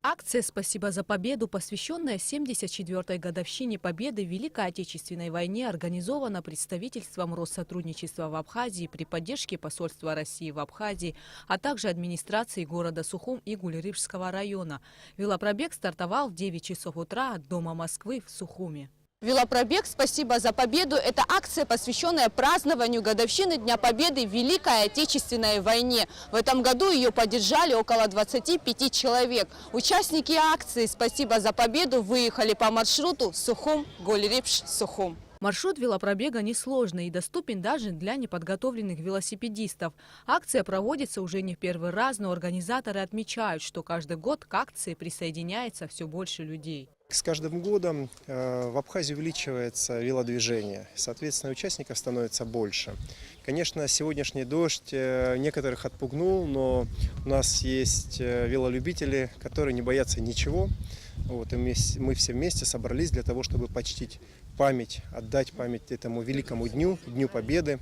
Акция «Спасибо за победу», посвященная 74-й годовщине победы в Великой Отечественной войне, организована представительством Россотрудничества в Абхазии при поддержке посольства России в Абхазии, а также администрации города Сухум и Гуль-Рыжского района. Велопробег стартовал в 9 часов утра от Дома Москвы в Сухуме. Велопробег «Спасибо за победу» – это акция, посвященная празднованию годовщины Дня Победы в Великой Отечественной войне. В этом году ее поддержали около 25 человек. Участники акции «Спасибо за победу» выехали по маршруту Сухум, Гуль-Рыж, Сухум. Маршрут велопробега несложный и доступен даже для неподготовленных велосипедистов. Акция проводится уже не в первый раз, но организаторы отмечают, что каждый год к акции присоединяется все больше людей. С каждым годом в Абхазии увеличивается велодвижение, соответственно, участников становится больше. Конечно, сегодняшний дождь некоторых отпугнул, но у нас есть велолюбители, которые не боятся ничего. Вот, и мы все вместе собрались для того, чтобы почтить память, отдать память этому великому дню, Дню Победы.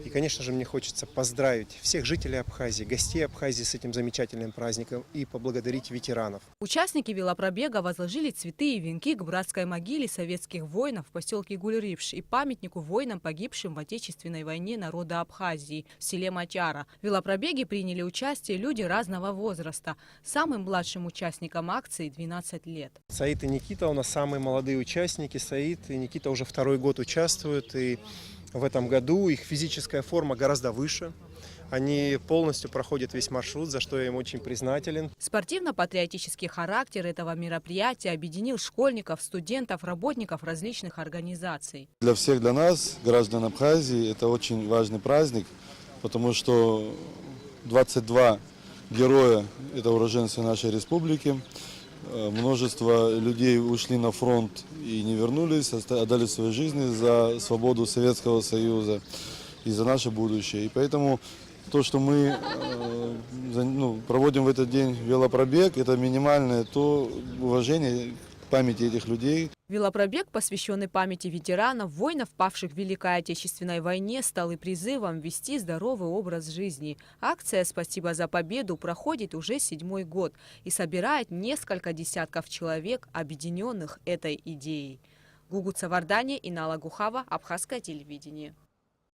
И, конечно же, мне хочется поздравить всех жителей Абхазии, гостей Абхазии с этим замечательным праздником и поблагодарить ветеранов. Участники велопробега возложили цветы и венки к братской могиле советских воинов в поселке Гуль-Рыж и памятнику воинам, погибшим в Отечественной войне народа Абхазии в селе Матяра. В велопробеге приняли участие люди разного возраста. Самым младшим участникам акции 12 лет. Саид и Никита у нас самые молодые участники. Саид и Никита уже второй год участвуют, и в этом году их физическая форма гораздо выше. Они полностью проходят весь маршрут, за что я им очень признателен. Спортивно-патриотический характер этого мероприятия объединил школьников, студентов, работников различных организаций. Для всех, для нас, граждан Абхазии, это очень важный праздник, потому что 22 героя – это уроженцы нашей республики. Множество людей ушли на фронт и не вернулись, отдали свои жизни за свободу Советского Союза и за наше будущее. И поэтому то, что мы проводим в этот день велопробег, это минимальное то уважение к памяти этих людей. Велопробег, посвященный памяти ветеранов, воинов, павших в Великой Отечественной войне, стал и призывом вести здоровый образ жизни. Акция «Спасибо за победу» проходит уже 7-й год и собирает несколько десятков человек, объединенных этой идеей. Гугуца Вардани, Инала Гухава, Абхазское телевидение.